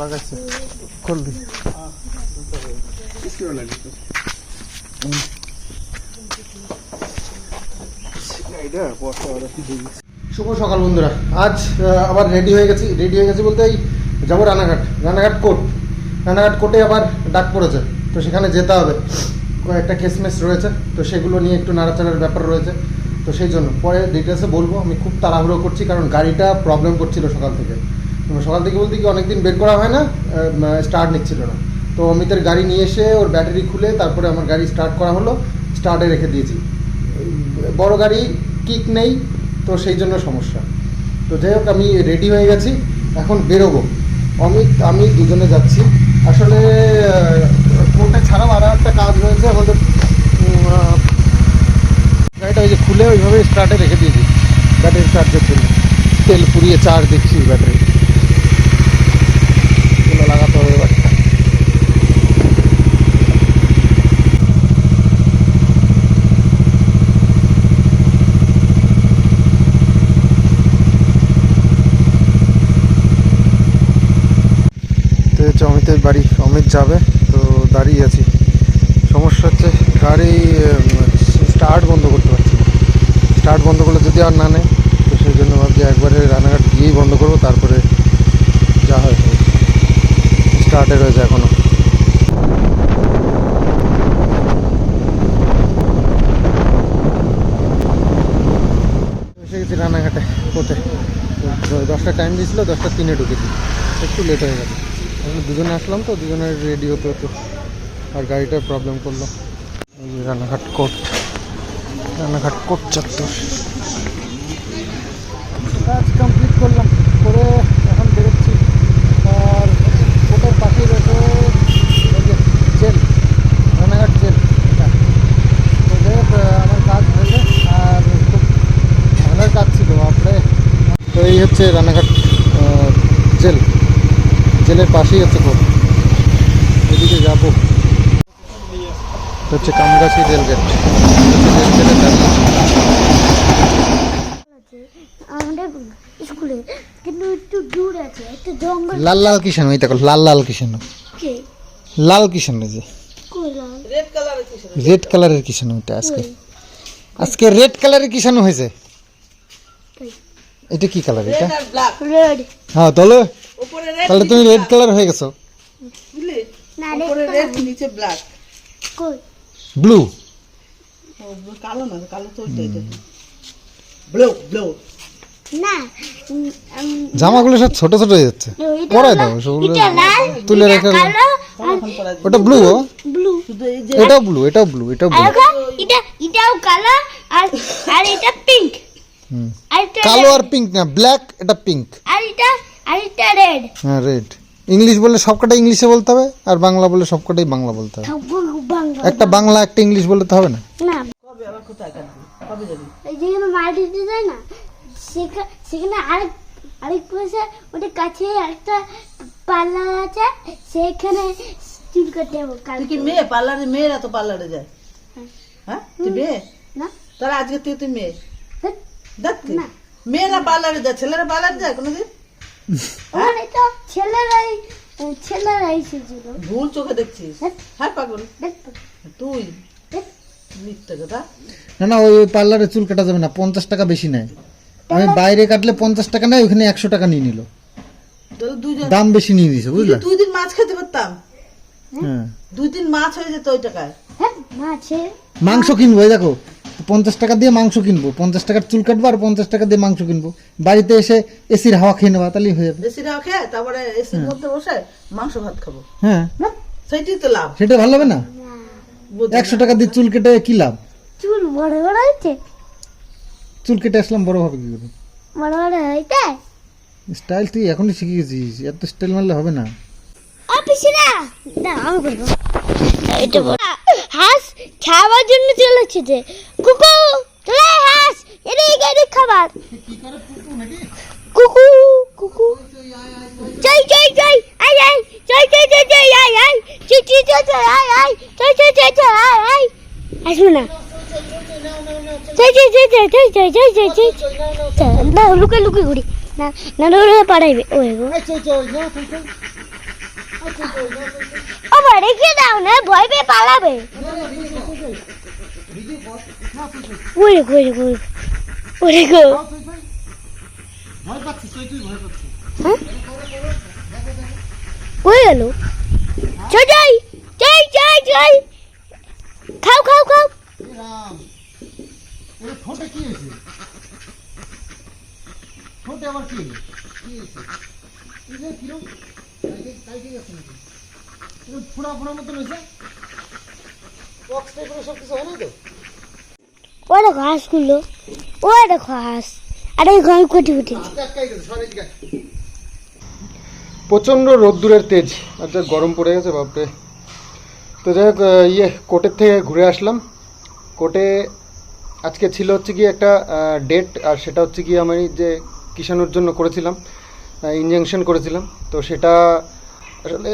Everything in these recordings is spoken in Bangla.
লাগাইছে খুলবি শুভ সকাল বন্ধুরা। আজ আবার রেডি হয়ে গেছি বলতে এই যাবো রানাঘাট কোর্টে আবার ডাক পড়েছে, তো সেখানে যেতে হবে। একটা কেসমেস রয়েছে, তো সেগুলো নিয়ে একটু নাড়াচাড়ার ব্যাপার রয়েছে, তো সেই জন্য পরে ডিটেলসে বলবো। আমি খুব তাড়াহুড়ো করছি কারণ গাড়িটা প্রবলেম করছিল সকাল থেকে বলতে কি অনেকদিন বের করা হয় না, স্টার্ট নিচ্ছিল না। তো অমিতের গাড়ি নিয়ে এসে ওর ব্যাটারি খুলে তারপরে আমার গাড়ি স্টার্ট করা হলো, স্টার্টে রেখে দিয়েছি। বড় গাড়ি কিক নেই, তো সেই জন্য সমস্যা। তো যাই হোক, আমি রেডি হয়ে গেছি, এখন বেরোবো। অমিত আমি দুজনে যাচ্ছি। আসলে কোর্টে ছাড়াও আরও একটা কাজ রয়েছে আমাদের। গাড়িটা ওই যে খুলে ওইভাবে স্টার্টে রেখে দিয়েছি ব্যাটারি চার্জের জন্য। তেল পুড়িয়ে চার্জ দিচ্ছি ব্যাটারি, এগুলো লাগাতে হবে এবার। অমিতের বাড়ি, অমিত যাবে, তো দাঁড়িয়ে আছি। সমস্যা হচ্ছে গাড়ি স্টার্ট বন্ধ করতে পারছি না। স্টার্ট বন্ধ করলে যদি আর না নেয়, তো সেই জন্য ভাবছি একবারে রানাঘাট গিয়েই বন্ধ করবো, তারপরে যা হয় স্টার্টে রয়েছে এখনও। এসে গেছি রানাঘাটে কোর্টে। 10টায় টাইম দিয়েছিল, 10টা 3-এ ঢুকেছি, একটু লেট হয়ে গেছে। আমি দুজনে আসলাম, তো দুজনের রেডি হতে হতো, আর গাড়িটার প্রবলেম করলো। রানাঘাট কোর্ট চত্বর কাজ কমপ্লিট করলাম, করে এখন বেরোচ্ছি। আর কোর্টের পাশে রয়েছে জেল, রানাঘাট জেল। তো আমার কাজ হয়েছে, আর খুব ভালো কাজ ছিল আপনি। তো এই হচ্ছে রানাঘাট জেলের পাশেই হচ্ছে কোর্ট, এদিকে যাবো। হচ্ছে কামগাছি রেলগেট। আমাদের স্কুলে কিন্তু একটু দূর আছে, একটা জঙ্গল। লাল কিষান, ওই দেখো লাল কিষান, লাল কিষান, যে রেড কালারের কিষান, ওইটা আজকে রেড কালারের কিষান হয়েছে। এটা কি কালার? এটা রেড। হ্যাঁ, তাহলে তুমি রেড কালার হয়ে গেছো। না, রেড নিচে ব্ল্যাক। কই ব্লু? কালো না, কালো তো ব্লু না, জামাগুলো সব ছোট ছোট হয়ে যাচ্ছে, পরাই দাও সবগুলো তুলে রেখে। ওটা ব্লু, এটাও ব্লু, এটাও এটাও কালো, আর এটা পিঙ্ক। কালো আর পিঙ্ক না, ব্ল্যাক, এটা পিঙ্ক, আর এটা রেড। হ্যাঁ রেড। ইংলিশ বললে সবকটা ইংলিশে বলতে হবে, আর বাংলা বললে সবকটাই বাংলা বলতে হবে। একটা বাংলা একটা ইংলিশ বললে তো হবে না। না, এই যেখানে মাল দিতে যায় না, সেখানে আরেক পাশে ওদের কাছে একটা পার্লার আছে, সেখানে চুল কাটতে হবে। তুই কি মেয়ে? মেয়েরা তো পার্লারে যায়। হ্যাঁ, তুই মেয়ে না? তাহলে আজকে তুই মেয়ে? দেখ না, মেয়েরা পার্লারে যায়, ছেলেরা পার্লারে যায় কোনোদিন? ওখানে তো ছেলেরা এসেছিল। ভুল চোখে দেখছিস। হ্যাঁ পাগল তুই, মিথ্যে কথা। না, ওই পার্লারে চুল কাটা যাবে না, 50 টাকা বেশি নেয়। আমি বাইরে কাটলে 50 টাকা নেয়, ওখানে 100 টাকা নিয়ে নিল, দাম বেশি নিয়ে দিয়েছে, বুঝলে? 2 দিন মাছ খেতে পারতাম। হ্যাঁ, 2 দিন মাছ হয়ে যেত ওই টাকায়। মাংস কিনবো, এই দেখো 50 টাকা দিয়ে মাংস কিনবো, 50 টাকার চুল কাটবো আর 50 টাকা দিয়ে মাংস কিনবো। বাড়িতে এসে এসির হাওয়া খেয়ে নেওয়া, তাহলেই হয়ে যাবে। এসির হাওয়া খেয়ে তারপরে এসির মধ্যে বসে মাংস ভাত খাবো। হ্যাঁ, সেইটাই তো লাভ। সেটা ভালো হবে না? 100 টাকা দিয়ে চুল কেটে কি লাভ? চুল বড় বড় হয়েছে। চুল কেটে আসলাম, বড় হবে কি করে? বড় বড় হয়েছে স্টাইল তুই এখনই শিখে গেছিস, এত স্টাইল মারলে হবে না। অফিসরা দাও করবো এটা হাঁস খাওয়ার জন্য চলেছে যে কুকু চলে হাঁস এদিকে খাবার কুকু কুকু চাই চাই চাই আই আই চাই চাই চাই চাই আই আই চি চি চাই চাই আই আই চাই চাই চাই চাই আই আই আসবে না না লুকে লুকে ঘুরি না না পাড়াইবে ওই গো আবার রেখে দাও না ভয় পেয়ে পালাবে ওরে ওরে ওরে ওরে গো ভয় পাচ্ছিস তুই ভয় পাচ্ছিস হয়ে গেল চল যাই যাই যাই যাই খাও খাও খাও রাম এর ঠোঁটে কি হয়েছে ঠোঁটে আবার কি হয়েছে এই যে কিরম কাইকে গেছে নাকি এরকম ফোড়া ফোড়া মতো হয়েছে বক্স টাইপের সব কিছু হয় না তো ওই দেখো হাঁসগুলো ওই দেখো হাঁস আরে ঘর কুটি কুটি প্রচণ্ড রোদ্দুরের তেজ আচ্ছা গরম পড়ে গেছে বাপরে তো যাই হোক কোর্টের থেকে ঘুরে আসলাম কোর্টে আজকে ছিল হচ্ছে কি একটা ডেট আর সেটা হচ্ছে কি আমি যে কিষাণুর জন্য করেছিলাম ইনজেকশন করেছিলাম তো সেটা আসলে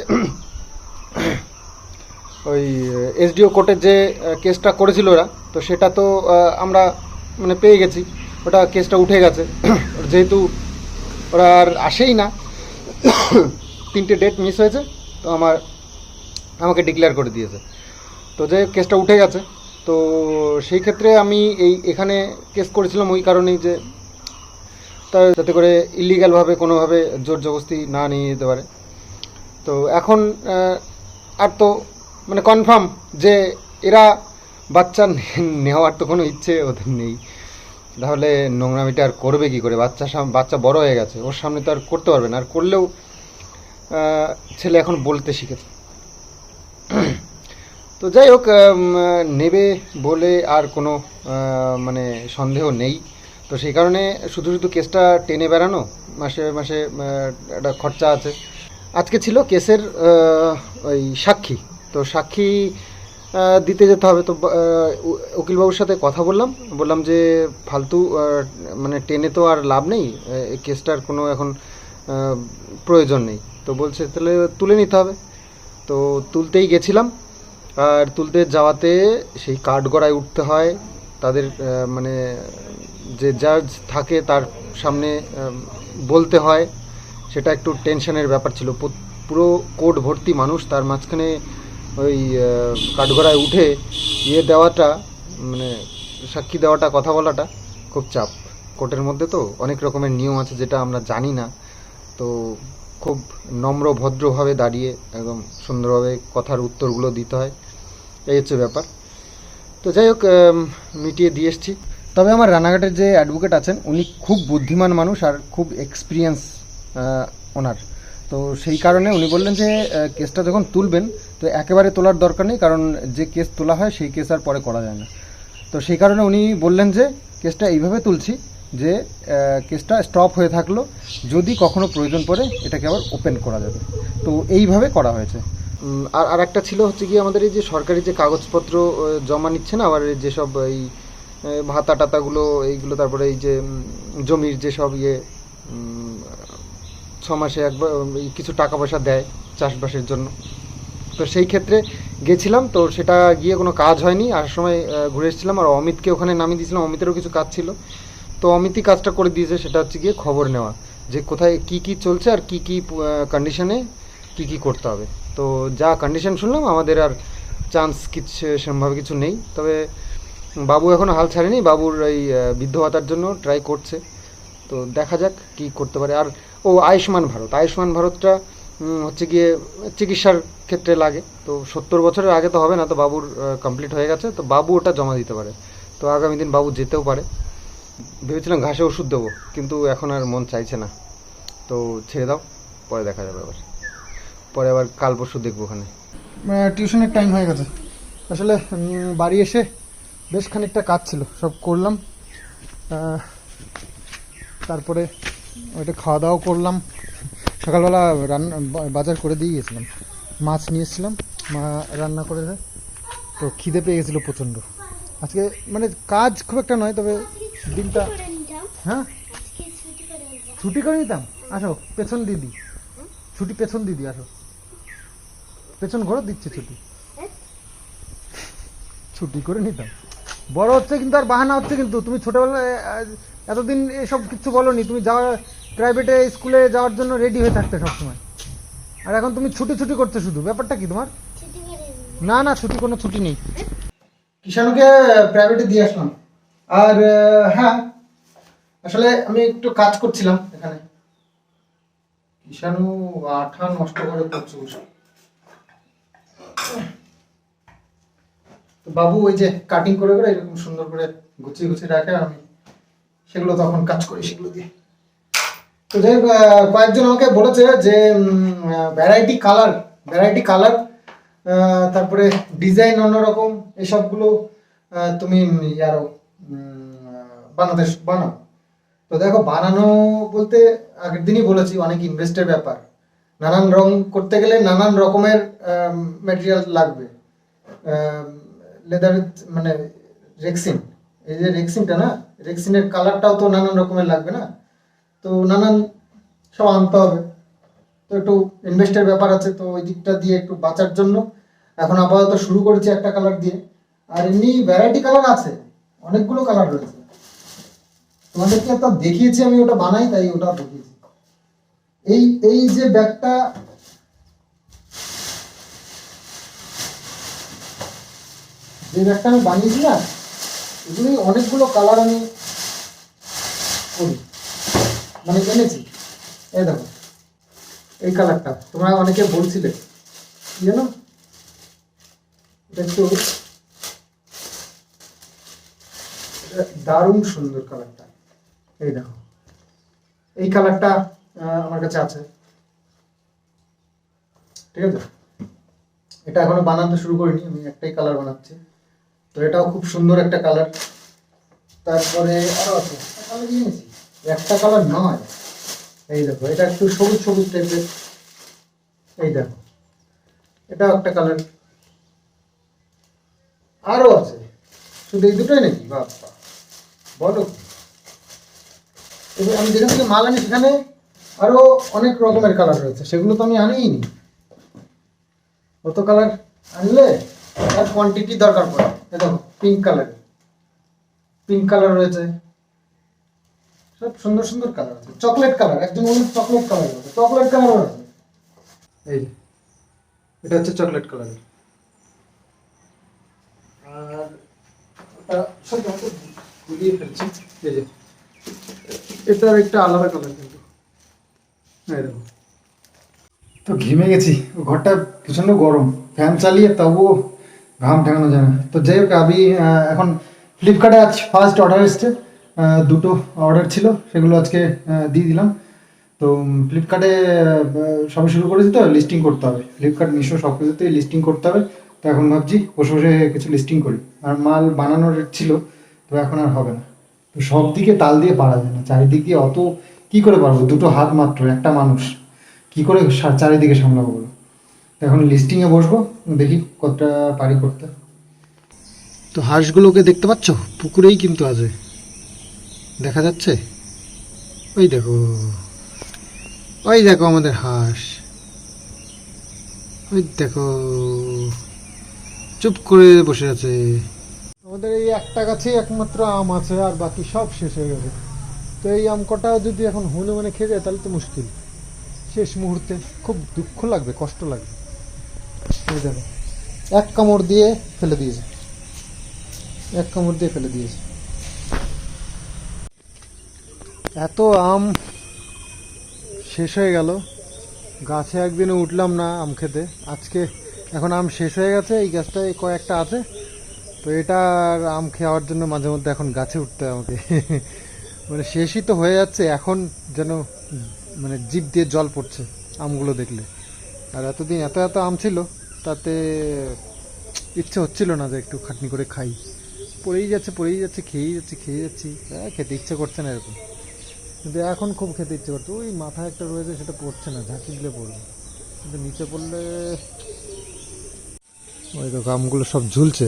ওই এসডিও কোর্টের যে কেসটা করেছিল ওরা তো সেটা তো আমরা মানে পেয়ে গেছি ওটা কেসটা উঠে গেছে যেহেতু ওরা আর আসেই না 3টে ডেট মিস হয়েছে তো আমাকে ডিক্লেয়ার করে দিয়েছে তো যে কেসটা উঠে গেছে তো সেই ক্ষেত্রে আমি এখানে কেস করেছিলাম ওই কারণেই যে যাতে করে ইলিগ্যালভাবে কোনোভাবে জোর জবরদস্তি না নিয়ে যেতে পারে তো এখন আর তো মানে কনফার্ম যে এরা বাচ্চা নেওয়ার তো কোনো ইচ্ছে ওদের নেই তাহলে নোংরামিটা আর করবে কি করে বাচ্চা বড় হয়ে গেছে ওর সামনে তো আর করতে পারবে না আর করলেও ছেলে এখন বলতে শিখেছে তো যাই হোক নেবে বলে আর কোনো মানে সন্দেহ নেই তো সেই কারণে শুধু শুধু কেসটা টেনে বেড়ানো মাসে মাসে একটা খরচা আছে আজকে ছিল কেসের ওই সাক্ষী তো সাক্ষী দিতে যেতে হবে তো উকিলবাবুর সাথে কথা বললাম যে ফালতু মানে টেনে তো আর লাভ নেই এই কেসটার কোনো এখন প্রয়োজন নেই তো বলছে তাহলে তুলে নিতে হবে তো তুলতেই গেছিলাম আর তুলতে যাওয়াতে সেই কাঠগড়ায় উঠতে হয় তাদের মানে যে জাজ থাকে তার সামনে বলতে হয় সেটা একটু টেনশনের ব্যাপার ছিল পুরো কোর্ট ভর্তি মানুষ তার মাঝখানে ওই কাঠগড়ায় উঠে দেওয়াটা মানে সাক্ষী দেওয়াটা কথা বলাটা খুব চাপ কোর্টের মধ্যে তো অনেক রকমের নিয়ম আছে যেটা আমরা জানি না তো খুব নম্র ভদ্রভাবে দাঁড়িয়ে একদম সুন্দরভাবে কথার উত্তরগুলো দিতে হয় এই হচ্ছে ব্যাপার তো যাই হোক মিটিয়ে দিয়ে এসছি তবে আমার রানাঘাটের যে অ্যাডভোকেট আছেন উনি খুব বুদ্ধিমান মানুষ আর খুব এক্সপিরিয়েন্স ওনার তো সেই কারণে উনি বললেন যে কেসটা যখন তুলবেন তো একেবারে তোলার দরকার নেই কারণ যে কেস তোলা হয় সেই কেস আর পরে করা যায় না তো সেই কারণে উনি বললেন যে কেসটা এইভাবে তুলছি যে কেসটা স্টপ হয়ে থাকলো যদি কখনো প্রয়োজন পড়ে এটাকে আবার ওপেন করা যাবে তো এইভাবে করা হয়েছে আর একটা ছিল হচ্ছে কি আমাদের এই যে সরকারি যে কাগজপত্র জমা নিচ্ছে না আবার যেসব এই ভাতা টাতাগুলো এইগুলো তারপরে এই যে জমির যেসব 6 মাসে একবার কিছু টাকা পয়সা দেয় চাষবাসের জন্য তো সেই ক্ষেত্রে গেছিলাম তো সেটা গিয়ে কোনো কাজ হয়নি আসার সময় ঘুরে এসেছিলাম আর অমিতকে ওখানে নামিয়ে দিয়েছিলাম অমিতেরও কিছু কাজ ছিল তো অমিতই কাজটা করে দিয়েছে সেটা হচ্ছে গিয়ে খবর নেওয়া যে কোথায় কি চলছে আর কি কন্ডিশনে কি করতে হবে তো যা কন্ডিশন শুনলাম আমাদের আর চান্স কিছু সেরকমভাবে কিছু নেই তবে বাবু এখনও হাল ছাড়েনি বাবুর এই বৃদ্ধ ভাতার জন্য ট্রাই করছে তো দেখা যাক কি করতে পারে আর আয়ুষ্মান ভারতটা হচ্ছে গিয়ে চিকিৎসার ক্ষেত্রে লাগে তো 70 বছরের আগে তো হবে না তো বাবুর কমপ্লিট হয়ে গেছে তো বাবু ওটা জমা দিতে পারে তো আগামী দিন বাবু যেতেও পারে ভেবেছিলাম ঘাসে ওষুধ দেবো কিন্তু এখন আর মন চাইছে না তো ছেড়ে দাও পরে দেখা যাবে পরে আবার কাল পরশু দেখবো ওখানে টিউশনের টাইম হয়ে গেছে আসলে বাড়ি এসে বেশ খানিকটা কাজ ছিল সব করলাম তারপরে ওইটা খাওয়া দাওয়া করলাম সকালবেলা বাজার করে দিয়ে গেছিলাম মাছ নিয়ে এসেছিলাম মা রান্না করে দেয় তো খিদে পেয়ে গেছিলো প্রচণ্ড আজকে মানে কাজ খুব একটা নয় তবে দিনটা হ্যাঁ ছুটি করে নিতাম আসো পেছন দিদি আসো পেছন ঘরে দিচ্ছে ছুটি করে নিতাম বড় হচ্ছে কিন্তু আর বাহানা হচ্ছে কিন্তু। তুমি ছোটবেলায় এতদিন এসব কিছু বলনি, তুমি যাওয়া প্রাইভেটে স্কুলে যাওয়ার জন্য রেডি হয়ে থাকতে সবসময়, আর এখন তুমি ছুটি ছুটি করতে শুধু। ব্যাপারটা কি তোমার? ছুটি করে না না, ছুটি কোনো ছুটি নেই। কিষাণুকে প্রাইভেটে দিয়ে আসলাম। আর হ্যাঁ, আসলে আমি একটু কাজ করছিলাম এখানে। কিষাণু আঠা নষ্ট করে করছে বসে। তো বাবু ওই যে কাটিং করে করে এরকম সুন্দর করে গুছিয়ে গুছিয়ে রাখে, আমি সেগুলো তখন কাজ করি সেগুলো দিয়ে। তো যাই হোক, কয়েকজন আমাকে বলেছে যে ভ্যারাইটি কালার, তারপরে ডিজাইন অন্যরকম, এসবগুলো তুমি আরো বানাও। তো দেখো, বানানো বলতে আগের দিনই বলেছি অনেক ইনভেস্টের ব্যাপার। নানান রং করতে গেলে নানান রকমের ম্যাটেরিয়াল লাগবে। লেদার মানে রেক্সিন, এই যে রেক্সিনটা না, রেক্সিনের কালারটাও তো নানান রকমের লাগবে না, তো নানান সব আনতে হবে। তো একটু ইনভেস্টের ব্যাপার আছে, তো ওই দিকটা দিয়ে একটু বাঁচার জন্য এখন আপাতত শুরু করেছি একটা কালার দিয়ে। আর এমনি ভ্যারাইটি কালার আছে, অনেকগুলো কালার রয়েছে। তোমাদেরকে একটা দেখিয়েছি আমি, ওটা বানাই তাই ওটা দেখিয়েছি। এই যে ব্যাগটা, আমি বানিয়েছি না, এগুলি অনেকগুলো কালার আমি করি, মানে এনেছি। এই দেখো, এই কালারটা তোমরা অনেকে বলছিলে কি জানো, এটা একটু দারুণ সুন্দর কালারটা। এই দেখো, এই কালারটা আমার কাছে আছে, ঠিক আছে। এটা এখনো বানাতে শুরু করিনি, আমি একটাই কালার বানাচ্ছি। তো এটাও খুব সুন্দর একটা কালার। তারপরে আরো আছে, একটা কালার নয়, এই দেখো, এটা একটু সবুজ সবুজ টাইপের। এই দেখো, এটাও একটা কালার। আরো আছে, শুধু এই দুটোই নাকি? বাবা, বলো। এবার আমি যেখান থেকে মাল আনি সেখানে আরো অনেক রকমের কালার রয়েছে, সেগুলো তো আমি আনিই নি। কত কালার আনলে তার কোয়ান্টিটি দরকার পড়ে। দেখো, পিঙ্ক কালার রয়েছে, সব সুন্দর সুন্দর কালার আছে। চকলেট কালার, একজন বলুন চকলেট কালার আছে, চকলেট কালার আছে। এই যে এটা হচ্ছে চকলেট কালার। আর ওটা সব গুলিয়ে ফেলছি। এই যে এটার একটা আলাদা কালার কিন্তু। এই দেখো, তো ঘেমে গেছি, ঘরটা প্রচণ্ড গরম, ফ্যান চালিয়ে তবুও ঘাম ঠেকানো যায় না। তো যাই হোক, আমি এখন ফ্লিপকার্টে আজ ফার্স্ট অর্ডার এসছে, দুটো অর্ডার ছিল, সেগুলো আজকে দিয়ে দিলাম। তো ফ্লিপকার্টে সবে শুরু করেছি, তো লিস্টিং করতে হবে। ফ্লিপকার্ট, মিশো সব কিছুতেই লিস্টিং করতে হবে। তো এখন ভাবছি বসে বসে কিছু লিস্টিং করি। আর মাল বানানোর ছিল, তো এখন আর হবে না। তো সব দিকে তাল দিয়ে পারা যায় না, চারিদিকে অত কি করে পারবো, দুটো হাত মাত্র, একটা মানুষ, কি করে চারিদিকে সামলাবো বলো। তো এখন লিস্টিংয়ে বসবো, দেখি কতটা পারি করতে। তো হাঁসগুলোকে দেখতে পাচ্ছ, পুকুরেই কিন্তু আছে, দেখা যাচ্ছে। ওই দেখো, ওই দেখো আমাদের হাঁস, ওই দেখো চুপ করে বসে আছে। আমাদের এই একটা গাছেই একমাত্র আম আছে, আর বাকি সব শেষ হয়ে গেছে। তো এই আম কটা যদি এখন হনুমানে খেয়ে যায় তাহলে তো মুশকিল। শেষ মুহূর্তে খুব দুঃখ লাগবে, কষ্ট লাগবে। এই দেখো, এক কামড় দিয়ে ফেলে দিয়েছে। এত আম শেষ হয়ে গেল, গাছে একদিনে উঠলাম না আম খেতে। আজকে এখন আম শেষ হয়ে গেছে, এই গাছটায় কয়েকটা আছে, তো এটার আম খাওয়ার জন্য মাঝে মধ্যে এখন গাছে উঠতে হয় আমাকে। মানে শেষই তো হয়ে যাচ্ছে, এখন যেন মানে জিভ দিয়ে জল পড়ছে আমগুলো দেখলে। আর এতদিন এত আম ছিল, তাতে ইচ্ছে হচ্ছিল না যে একটু খাটনি করে খাই। পড়েই যাচ্ছে, খেয়েই যাচ্ছি, খেতে ইচ্ছে করছে না এরকম। কিন্তু এখন খুব খেতে ইচ্ছে করছে। ওই মাথায় একটা রয়েছে, সেটা পড়ছে না, ঝাঁকি দিলে পড়বে, কিন্তু নিচে পড়লে। ওই দেখো, আমগুলো সব ঝুলছে,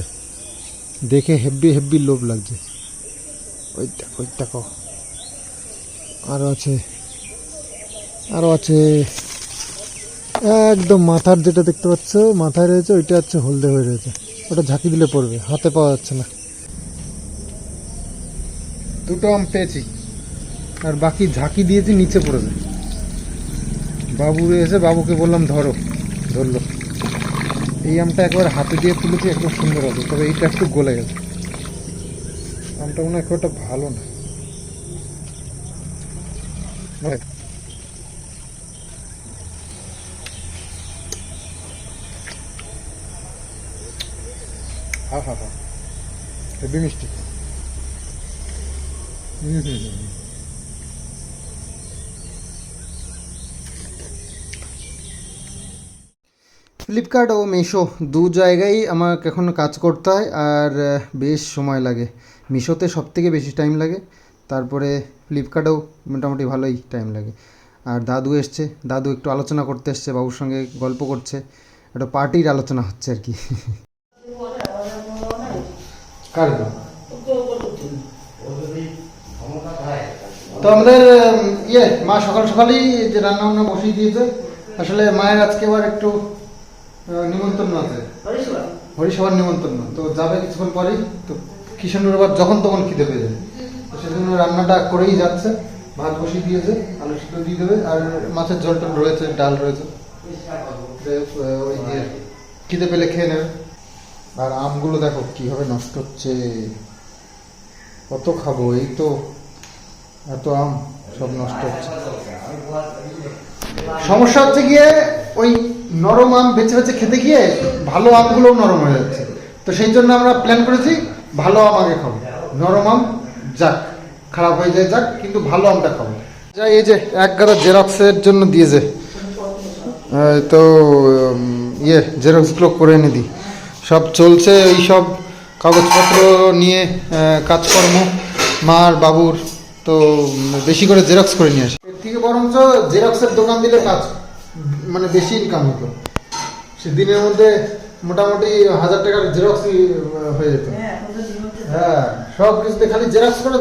দেখে হেব্বি লোভ লাগছে। ওই দেখো, আরো আছে, একদম মাথার যেটা দেখতে পাচ্ছ, মাথায় রয়েছে, ওইটা হচ্ছে হলদে হয়ে রয়েছে, ওটা ঝাঁকি দিলে পড়বে, হাতে পাওয়া যাচ্ছে না। দুটো আম পেয়েছি, আর বাকি ঝাঁকি দিয়েছি নিচে পড়েছে। বাবু এসে বাবুকে বললাম ধরলো। এই আমটা একবার হাতে দিয়ে তুলেছি, একদম সুন্দর হবে, তবে এইটা একটু গলে গেছে। আমটা মনে হয় খুব একটা ভালো না। হা হেবি মিষ্টি। ফ্লিপকার্ট ও মিশো দু জায়গায় আমাকে এখন কাজ করতে হয়, আর বেশ সময় লাগে। মিশোতে সবথেকে বেশি টাইম লাগে, তারপরে ফ্লিপকার্টেও মোটামুটি ভালোই টাইম লাগে। আর দাদু এসছে, দাদু একটু আলোচনা করতে এসছে, বাবুর সঙ্গে গল্প করছে, একটা পার্টির আলোচনা হচ্ছে আর কি। কার তো আমাদের মা সকাল সকালই যে রান্না বান্না বসিয়ে দিয়েছে। আসলে মায়ের আজকে আবার একটু নিমন্ত্রণ আছে, হরিসভার নিমন্ত্রণ, তো যাবে কিছুক্ষণ পরেই। তো কিষানুর আবার যখন তখন খিদে পেয়ে যাবে, তো সেজন্য রান্নাটা করেই যাচ্ছে। ভাত বসিয়ে দিয়েছে, আলু সিদ্ধ দিয়ে দেবে, আর মাছের ঝোল টোল রয়েছে, ডাল রয়েছে, ওই দিয়ে খিদে পেলে খেয়ে নেবে। আর আমগুলো দেখো কিভাবে নষ্ট হচ্ছে, কত খাবো, এই তো এত আম সব নষ্ট হচ্ছে। সমস্যা হচ্ছে গিয়ে ওই নরম আম বেছে বেছে খেতে গিয়ে ভালো আমগুলোও নরম হয়ে যাচ্ছে। তো সেই জন্য আমরা প্ল্যান করেছি ভালো আম আগে খাবো, নরম আম যাক, খারাপ হয়ে যায় যাক, কিন্তু ভালো আমটা খাবো। যাই, এই যে এক গাদা জেরক্সের জন্য দিয়েছে, তো জেরক্সগুলো করে এনে দিই। সব চলছে এই সব কাগজপত্র নিয়ে কাজকর্ম মার বাবুর, তো বেশি করে জেরক্স করে নিয়ে আসে। এর থেকে বরঞ্চ জেরক্সের দোকান দিলে কাজ মানে বেশি ইনকাম হতো। সে দিনের মধ্যে মোটামুটি 1000 টাকার জেরক্সই হয়ে যেত। হ্যাঁ, সব কিছুতে খালি জেরক্স করো।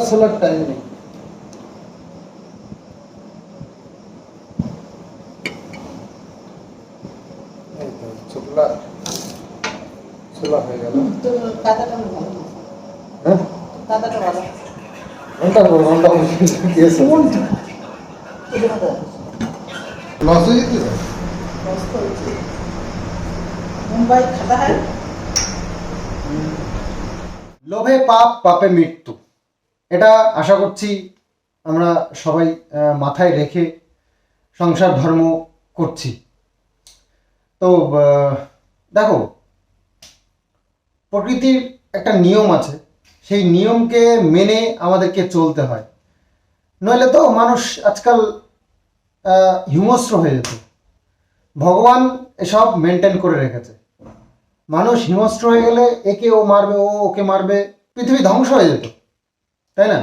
ছোলার টাইম নেই। ছোলা হয়ে গেল। হ্যাঁ, ঘন্টা লস হয়ে যেতে। লোভে পাপ, পাপে মৃত্যু, এটা আশা করছি আমরা সবাই মাথায় রেখে সংসার ধর্ম করছি। তো দেখো, প্রকৃতির একটা নিয়ম আছে, সেই নিয়মকে মেনে আমাদেরকে চলতে হয়, নইলে তো মানুষ আজকাল হিংস্র হয়ে যেত। ভগবান এসব মেনটেন করে রেখেছে। মানুষ হিংস্র হয়ে গেলে একে ও মারবে, ও ওকে মারবে, পৃথিবী ধ্বংস হয়ে যেত, তাই না?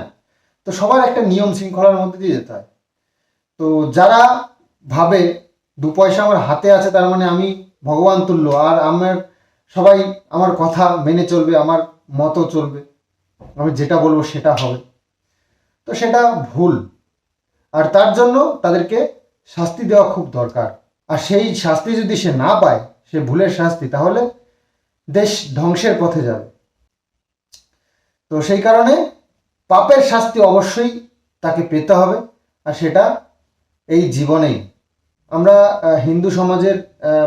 তো সবার একটা নিয়ম শৃঙ্খলার মধ্যে দিয়ে যেতে হয়। তো যারা ভাবে 2 পয়সা আমার হাতে আছে তার মানে আমি ভগবান তুল্য, আর আমার সবাই আমার কথা মেনে চলবে, আমার মতো চলবে, আমি যেটা বলবো সেটা হবে, তো সেটা ভুল। আর তার জন্য তাদেরকে শাস্তি দেওয়া খুব দরকার। আর সেই শাস্তি যদি সে না পায়, সে ভুলের শাস্তি, তাহলে দেশ ধ্বংসের পথে যাবে। তো সেই কারণে পাপের শাস্তি অবশ্যই তাকে পেতে হবে, আর সেটা এই জীবনেই। আমরা হিন্দু সমাজের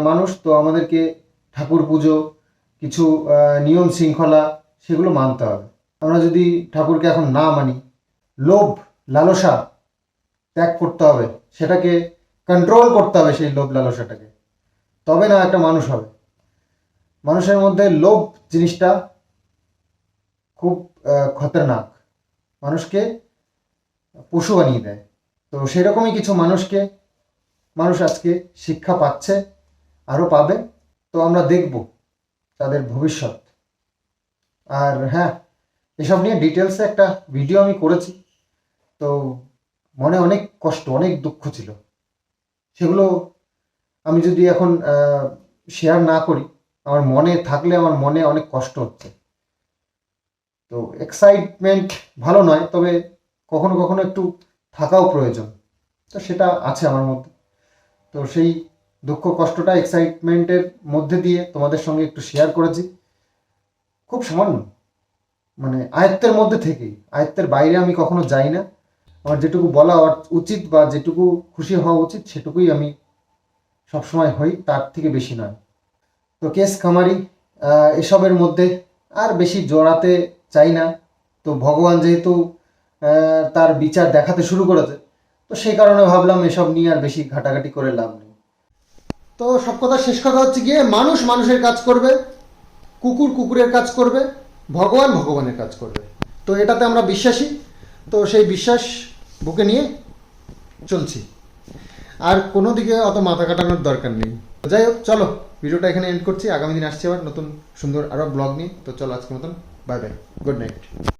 মানুষ, তো আমাদেরকে ঠাকুর পুজো, কিছু নিয়ম শৃঙ্খলা, সেগুলো মানতে হবে। আমরা যদি ঠাকুরকে এখন না মানি, লোভ লালসা ত্যাগ করতে হবে, সেটাকে কন্ট্রোল করতে হবে, সেই লোভ লালসাটাকে, তবে না একটা মানুষ হবে। মানুষের মধ্যে লোভ জিনিসটা খুব খতরনাক, মানুষকে পশু বানিয়ে দেয়। তো সেরকমই কিছু মানুষ আজকে শিক্ষা পাচ্ছে, আরও পাবে। তো আমরা দেখব তাদের ভবিষ্যৎ। আর হ্যাঁ, এসব নিয়ে ডিটেলসে একটা ভিডিও আমি করেছি, তো মনে অনেক কষ্ট, অনেক দুঃখ ছিল। সেগুলো আমি যদি এখন শেয়ার না করি, আমার মনে থাকলে আমার মনে অনেক কষ্ট হচ্ছে। তো এক্সাইটমেন্ট ভালো নয়, তবে কখনো কখনো একটু থাকাও প্রয়োজন, তো সেটা আছে আমার মধ্যে। তো সেই দুঃখ কষ্টটা এক্সাইটমেন্টের মধ্যে দিয়ে তোমাদের সঙ্গে একটু শেয়ার করেছি। খুব সামান্য, মানে আয়ত্তের মধ্যে থেকেই, আয়ত্তের বাইরে আমি কখনো যাই না। আমার যেটুকু বলা উচিত বা যেটুকু খুশি হওয়া উচিত সেটুকুই আমি সবসময় হই, তার থেকে বেশি নয়। তো কেস খামারি এসবের মধ্যে আর বেশি জড়াতে চাই না। তো ভগবান যেহেতু তার বিচার দেখাতে শুরু করেছে, তো সেই কারণে ভাবলাম এসব নিয়ে আর বেশি ঘাটাঘাটি করে লাভ নেই। তো সব কথা শেষ কথা হচ্ছে গিয়ে, মানুষ মানুষের কাজ করবে, কুকুর কুকুরের কাজ করবে, ভগবান ভগবানের কাজ করবে। তো এটাতে আমরা বিশ্বাসী। তো সেই বিশ্বাস বুকে নিয়ে চলছি, আর কোনো দিকে অত মাথা কাটানোর দরকার নেই। যাই হোক, চলো ভিডিওটা এখানে এন্ড করছি। আগামী দিন আসছি আবার নতুন সুন্দর আরও ব্লগ নিয়ে। তো চলো আজকের মতন বাই বাই, গুড নাইট।